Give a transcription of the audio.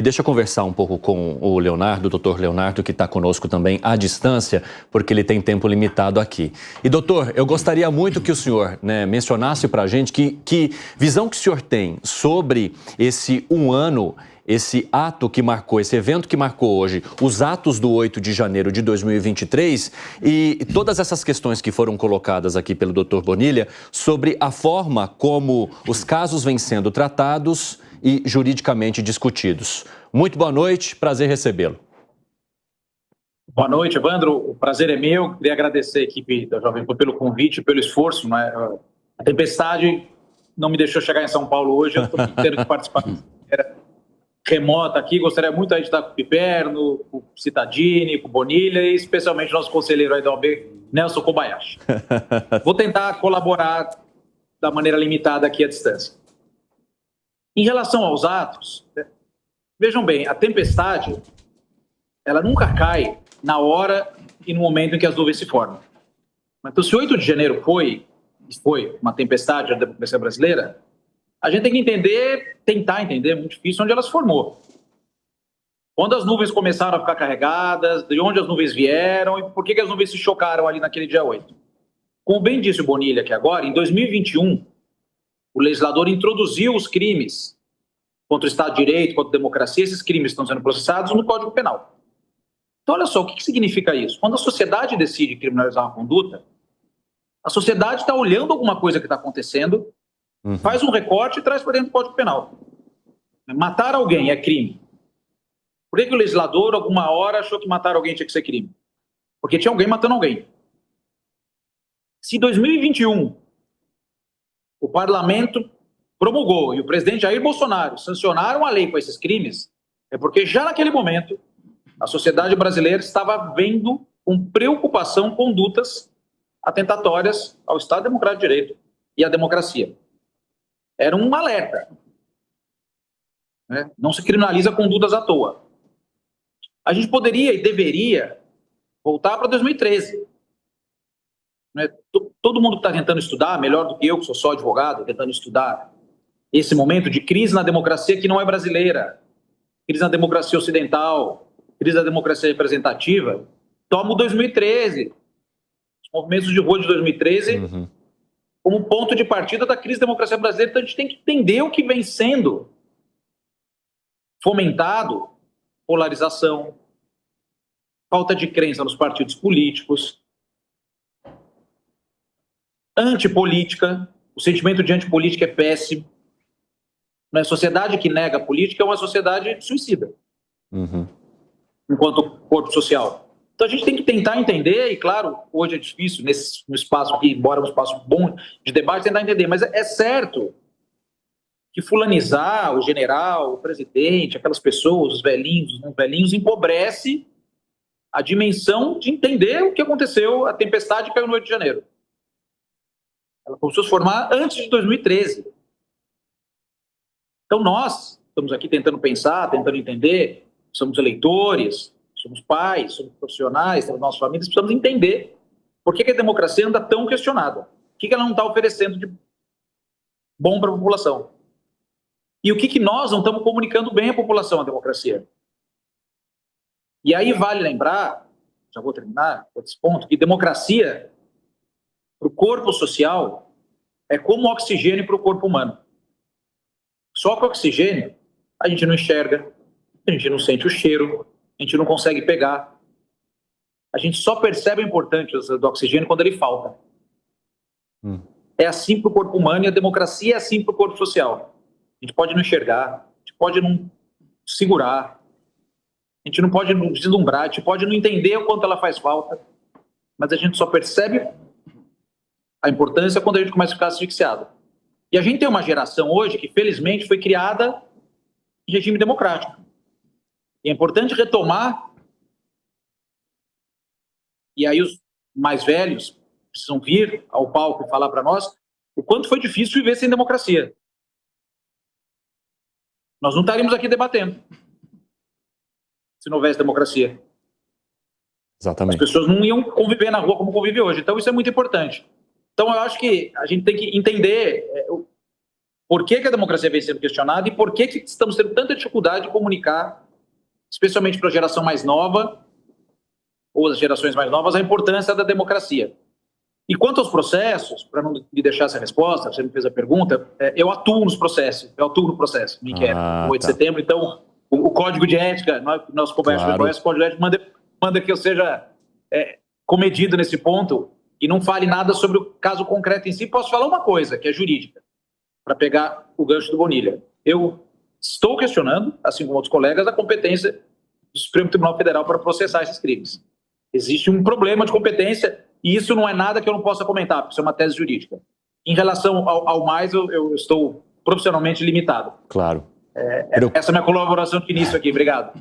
E deixa eu conversar um pouco com o Leonardo, o doutor Leonardo, que está conosco também à distância, porque ele tem tempo limitado aqui. E, doutor, eu gostaria muito que o senhor mencionasse para a gente que visão que o senhor tem sobre esse ano, esse ato que marcou, esse evento que marcou hoje, os atos do 8 de janeiro de 2023 e todas essas questões que foram colocadas aqui pelo doutor Bonilha sobre a forma como os casos vêm sendo tratados e juridicamente discutidos. Muito boa noite, prazer recebê-lo. Boa noite, Evandro. O prazer é meu. Queria agradecer a equipe da Jovem Pan pelo convite, pelo esforço. A tempestade não me deixou chegar em São Paulo hoje. Eu estou tendo que participar remota aqui. Gostaria muito de estar com o Piperno, com o Cittadini, com o Bonilha e especialmente nosso conselheiro aí da OAB, Nelson Kobayashi. Vou tentar colaborar da maneira limitada aqui à distância. Em relação aos atos, vejam bem, a tempestade, ela nunca cai na hora e no momento em que as nuvens se formam. Então, se 8 de janeiro foi uma tempestade da democracia brasileira, a gente tem que tentar entender, é muito difícil, onde ela se formou. Quando as nuvens começaram a ficar carregadas, de onde as nuvens vieram e por que as nuvens se chocaram ali naquele dia 8. Como bem disse o Bonilha aqui agora, em 2021, o legislador introduziu os crimes contra o Estado de Direito, contra a democracia, esses crimes estão sendo processados no Código Penal. Então, olha só, o que significa isso? Quando a sociedade decide criminalizar uma conduta, a sociedade está olhando alguma coisa que está acontecendo, faz um recorte e traz para dentro do Código Penal. Matar alguém é crime. Por que o legislador, alguma hora, achou que matar alguém tinha que ser crime? Porque tinha alguém matando alguém. Se em 2021 o parlamento promulgou e o presidente Jair Bolsonaro sancionaram a lei com esses crimes, é porque já naquele momento a sociedade brasileira estava vendo com preocupação condutas atentatórias ao Estado Democrático de Direito e à democracia. Era um alerta. Não se criminaliza condutas à toa. A gente poderia e deveria voltar para 2013. Todo mundo que está tentando estudar, melhor do que eu, que sou só advogado, tentando estudar esse momento de crise na democracia que não é brasileira, crise na democracia ocidental, crise na democracia representativa, toma o 2013, os movimentos de rua de 2013, como ponto de partida da crise da democracia brasileira. Então a gente tem que entender o que vem sendo fomentado: polarização, falta de crença nos partidos políticos, antipolítica. O sentimento de antipolítica é péssimo. A sociedade que nega a política é uma sociedade suicida, enquanto corpo social. Então a gente tem que tentar entender, e claro, hoje é difícil, no espaço aqui, embora um espaço bom de debate, tentar entender, mas é certo que fulanizar o general, o presidente, aquelas pessoas, os velhinhos, empobrece a dimensão de entender o que aconteceu, a tempestade que caiu no 8 de janeiro. Ela começou a se formar antes de 2013. Então nós estamos aqui tentando pensar, tentando entender, somos eleitores, somos pais, somos profissionais, temos nossas famílias, precisamos entender por que a democracia anda tão questionada. O que ela não está oferecendo de bom para a população? E o que nós não estamos comunicando bem à população, a democracia? E aí vale lembrar, já vou terminar com esse ponto, que democracia para o corpo social é como oxigênio para o corpo humano. Só com oxigênio a gente não enxerga, a gente não sente o cheiro, a gente não consegue pegar. A gente só percebe a importância do oxigênio quando ele falta. É assim para o corpo humano e a democracia é assim para o corpo social. A gente pode não enxergar, a gente pode não segurar, a gente não pode não deslumbrar, a gente pode não entender o quanto ela faz falta, mas a gente só percebe a importância quando a gente começa a ficar asfixiado. E a gente tem uma geração hoje que, felizmente, foi criada em regime democrático. E é importante retomar, e aí os mais velhos precisam vir ao palco e falar para nós o quanto foi difícil viver sem democracia. Nós não estaríamos aqui debatendo se não houvesse democracia. Exatamente. As pessoas não iam conviver na rua como convive hoje. Então isso é muito importante. Então eu acho que a gente tem que entender por que a democracia vem sendo questionada e por que estamos tendo tanta dificuldade de comunicar, especialmente para a geração mais nova, ou as gerações mais novas, a importância da democracia. E quanto aos processos, para não me deixar essa resposta, você me fez a pergunta, eu atuo nos processos, no inquérito, no 8 de setembro, então o código de ética, nosso comércio claro. o código de ética manda que eu seja comedido nesse ponto e não fale nada sobre o caso concreto em si. Posso falar uma coisa, que é jurídica, para pegar o gancho do Bonilha. Eu estou questionando, assim como outros colegas, a competência do Supremo Tribunal Federal para processar esses crimes. Existe um problema de competência e isso não é nada que eu não possa comentar, porque isso é uma tese jurídica. Em relação ao mais, eu estou profissionalmente limitado. Claro. Essa é a minha colaboração de início aqui. Obrigado.